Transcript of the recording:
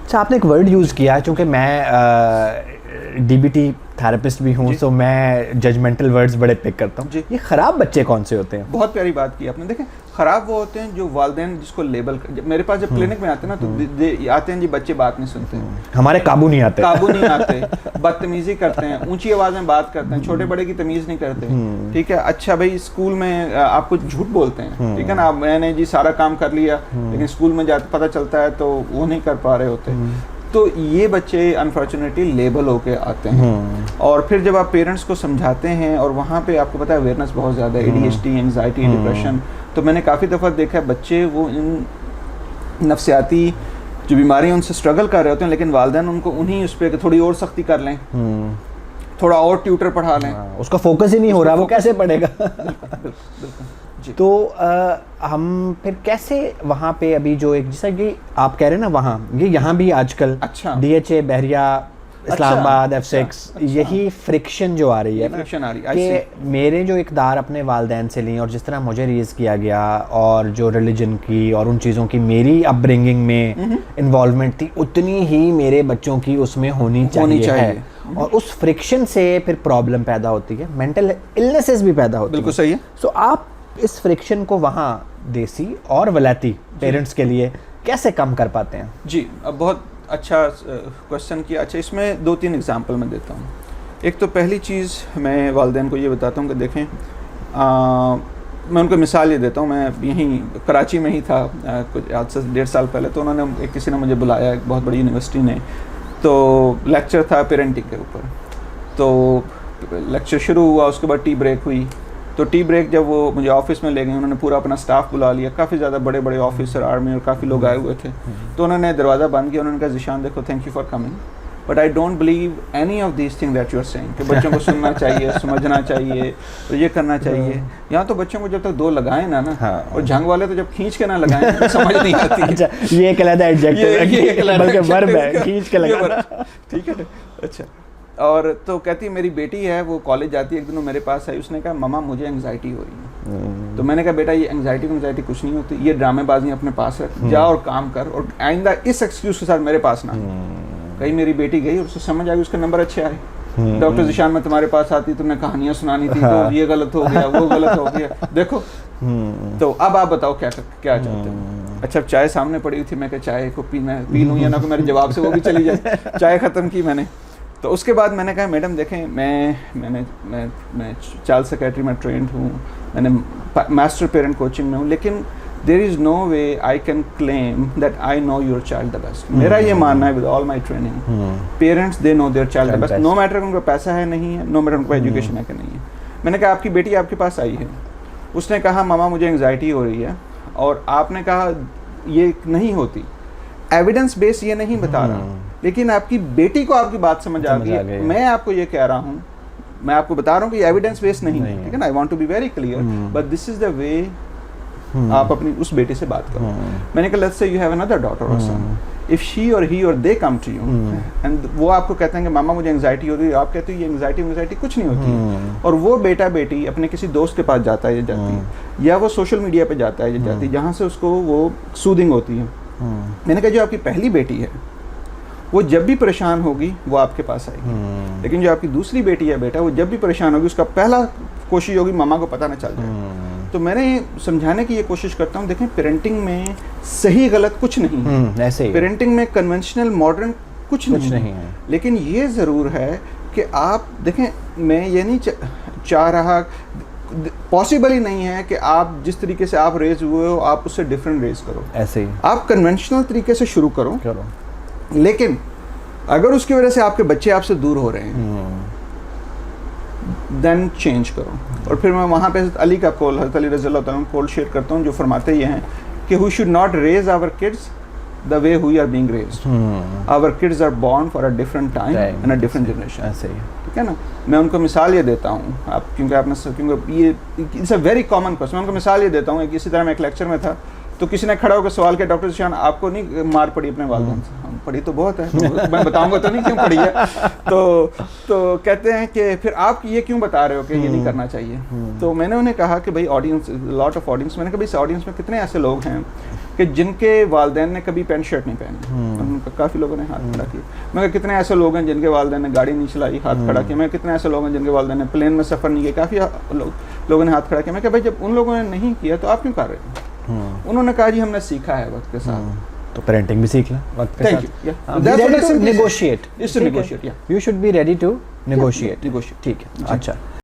अच्छा, आपने एक वर्ड यूज़ किया, चूँकि मैं डीबीटी थेरेपिस्ट भी हूँ, तो मैं जजमेंटल वर्ड्स बड़े पिक करता हूँ। ये ख़राब बच्चे कौन से होते हैं? बहुत प्यारी बात की आपने। देखें, ख़राब वो होते हैं जो वालिदैन जिसको लेबल मेरे पास जब क्लिनिक में आते हैं ना, तो आते हैं जी बच्चे बात नहीं सुनते हैं, हमारे काबू नहीं आते, बदतमीजी करते हैं, ऊंची आवाज़ में बात करते हैं, छोटे बड़े की तमीज़ नहीं करते, ठीक है। अच्छा भाई, स्कूल में आपको झूठ बोलते हैं, ठीक है ना, मैंने जी सारा काम कर लिया, लेकिन स्कूल में जाते पता चलता है तो वो नहीं कर पा रहे होते। तो ये बच्चे अनफॉर्चुनेटली लेबल होके आते हैं। और फिर जब आप पेरेंट्स को समझाते हैं, और वहाँ पे आपको पता है अवेयरनेस बहुत ज़्यादा है, ADHD, एंग्जाइटी, डिप्रेशन, तो मैंने काफ़ी दफ़ा देखा है बच्चे वो इन नफ्सियाती जो बीमारियाँ उनसे स्ट्रगल कर रहे होते हैं, लेकिन वालिदैन उनको उन्हीं उस पर थोड़ी और सख्ती कर लें, थोड़ा और ट्यूटर पढ़ा लें, उसका फोकस ही नहीं हो रहा, वो कैसे पढ़ेगा? बिल्कुल। तो हम फिर कैसे वहाँ पे अभी जो एक जैसा कि आप कह रहे हैं ना, वहाँ ये यहाँ भी आजकल अच्छा DHA, बहरिया, इस्लामाबाद, F6, यही फ्रिक्शन जो आ रही है ना, कि मेरे जो इक़दार अपने वालिदैन से ली और जिस तरह मुझे रेज़ किया गया, और जो रिलीजन की और उन चीज़ों की मेरी अपब्रिंगिंग में इन्वॉल्वमेंट थी, उतनी ही मेरे बच्चों की उसमें होनी चाहिए है। और उस फ्रिक्शन से फिर प्रॉब्लम पैदा होती है, मेंटल इलनेसेस भी पैदा होती है। बिल्कुल सही है। सो आप इस फ्रिक्शन को वहाँ देसी और वलायती पेरेंट्स के लिए कैसे कम कर पाते हैं? जी, अब बहुत अच्छा क्वेश्चन किया। अच्छा, इसमें 2-3 एग्जांपल मैं देता हूँ। एक तो पहली चीज़ मैं वालिदैन को ये बताता हूँ कि देखें, मैं उनको मिसाल ये देता हूँ, मैं यहीं कराची में ही था कुछ आज से 1.5 साल पहले, तो उन्होंने किसी ने मुझे बुलाया, एक बहुत बड़ी यूनिवर्सिटी ने, तो लेक्चर था पेरेंटिंग के ऊपर। तो लेक्चर शुरू हुआ, उसके बाद टी ब्रेक हुई। तो टी ब्रेक जब वो मुझे ऑफिस में ले गए, उन्होंने पूरा अपना स्टाफ बुला लिया, काफ़ी ज़्यादा बड़े बड़े ऑफिसर, आर्मी और काफ़ी लोग आए हुए थे। तो उन्होंने दरवाज़ा बंद किया, उन्होंने कहा, ज़ीशान देखो, thank you for coming, but I don't believe any of this thing that you are saying, कि बच्चों को सुनना चाहिए, समझना चाहिए, और ये करना चाहिए। यहाँ तो बच्चों को जब तक 2 लगाएं ना, और झंग वाले तो जब खींच के ना लगाएं तो समझ नहीं आती। अच्छा, ये एक अलग एडजेक्टिव, बल्कि वर्ब है, खींच के लगाना, ठीक है। अच्छा, और तो कहती मेरी बेटी है, वो कॉलेज जाती है, एक दिन वो मेरे पास आई, उसने कहा, मम्मा मुझे एंग्जाइटी हो रही है। तो मैंने कहा, बेटा ये एंग्जाइटी कुछ नहीं होती, ये ड्रामेबाजी अपने पास रख, जा और काम कर, और आइंदा इस एक्सक्यूज के साथ मेरे पास ना। कहीं मेरी बेटी गई और उससे समझ आ गई, उसके नंबर अच्छे आए, डॉक्टर ज़ीशान मैं तुम्हारे पास आती, तुमने कहानियाँ सुनानी थी, तो ये गलत हो गया, वो गलत हो गया, देखो। तो अब आप बताओ क्या चाहते हो? अच्छा, चाय सामने पड़ी हुई थी, मैं कहा चाय को पी लूँ या ना, को मेरे जवाब से वो भी चली जाए। चाय ख़त्म की मैंने। तो उसके बाद मैंने कहा, मैडम देखें, मैं चाइल्ड सेक्रेटरी में ट्रेंड हूँ, मैंने मास्टर पेरेंट कोचिंग में हूँ, लेकिन there is no way I can claim that I know your child the best. मेरा ये मानना है, with all my training, parents they know their child the best, no matter उनका पैसा है नहीं है, नो मैटर उनका एजुकेशन है कि नहीं है। मैंने कहा, आपकी बेटी आपके पास आई है, उसने कहा, मामा मुझे एंग्जाइटी हो रही है, और आपने कहा ये नहीं होती, एविडेंस बेस ये नहीं बता रहा, लेकिन आपकी बेटी को आपकी बात समझ आ गई है। मैं आपको ये कह रहा हूँ, मैं आपको बता रहा हूँ कि एविडेंस बेस नहीं है, ठीक है ना, I want to be very clear, but this is the way आप अपनी उस बेटे से बात करो। मैंने कहा, let's say you have another daughter और सन, इफ शी और ही और दे कम टू यू एंड वो आपको कहते हैं कि मामा मुझे एंग्जाइटी हो रही है, आप कहते हो ये एंग्जाइटी कुछ नहीं होती है, और वो बेटा बेटी अपने किसी दोस्त के पास जाता है या जाती है, या वो सोशल मीडिया पे जाता है या जाती है, जहाँ से उसको वो सूदिंग होती है। मैंने कहा, जो आपकी पहली बेटी है वो जब भी परेशान होगी वो आपके पास आएगी, लेकिन जो आपकी दूसरी बेटी है बेटा, वो जब भी परेशान होगी उसका पहला कोशिश होगी मामा को पता ना चल जाए। तो मैंने समझाने की ये कोशिश करता हूँ, देखें पेरेंटिंग में सही गलत कुछ नहीं है, ऐसे ही पेरेंटिंग में कन्वेंशनल मॉडर्न कुछ नहीं है, लेकिन ये ज़रूर है कि आप देखें, मैं ये नहीं चाह रहा, पॉसिबल ही नहीं है कि आप जिस तरीके से आप रेज हुए हो आप उससे डिफरेंट रेज करो, ऐसे ही आप कन्वेंशनल तरीके से शुरू करो। लेकिन अगर उसकी वजह से आपके बच्चे आपसे दूर हो रहे हैं, देन चेंज करो। और फिर मैं वहाँ पे अली का कॉल, हज़रत अली रज़ी अल्लाह तआला कॉल शेयर करता हूँ, जो फरमाते ये हैं कि we should not raise our kids the way we are being raised, our kids are born for a different time and a different generation. ऐसे ही, ठीक है ना। मैं उनको मिसाल ये देता हूँ, आप क्योंकि ये it's a very common question, मैं उनको मिसाल ये देता हूँ, इसी तरह मैं एक लेक्चर में था, तो किसी ने खड़ा होकर सवाल किया, डॉक्टर ज़ीशान आपको नहीं मार पड़ी अपने वालिदैन से? हम पड़ी तो बहुत है, मैं बताऊंगा तो नहीं क्यों पड़ी है। तो कहते हैं कि फिर आप ये क्यों बता रहे हो कि ये नहीं करना चाहिए? तो मैंने उन्हें कहा कि भाई ऑडियंस, लॉट ऑफ ऑडियंस, मैंने कहा भाई इस ऑडियंस में कितने ऐसे लोग हैं कि जिनके वालिदैन ने कभी पैंट शर्ट नहीं पहनी। उनका काफ़ी लोगों ने हाथ खड़ा किया। मैं कहा कितने ऐसे लोग हैं जिनके वालिदैन ने गाड़ी नहीं चलाई, हाथ खड़ा किया। मैं कितने ऐसे लोग हैं जिनके वालिदैन ने प्लेन में सफ़र नहीं किया, काफ़ी लोगों ने हाथ खड़ा किया। मैं कहा भाई जब उन लोगों ने नहीं किया तो आप क्यों कर रहे हो? उन्होंने कहा जी हमने सीखा है वक्त के साथ। तो पेरेंटिंग भी सीख लें वक्त के Thank साथ। you. Yeah. Be That's what ready I to simply say. negotiate. Is to ठीक है? negotiate, yeah. You should be ready to negotiate. negotiate. ठीक है, अच्छा।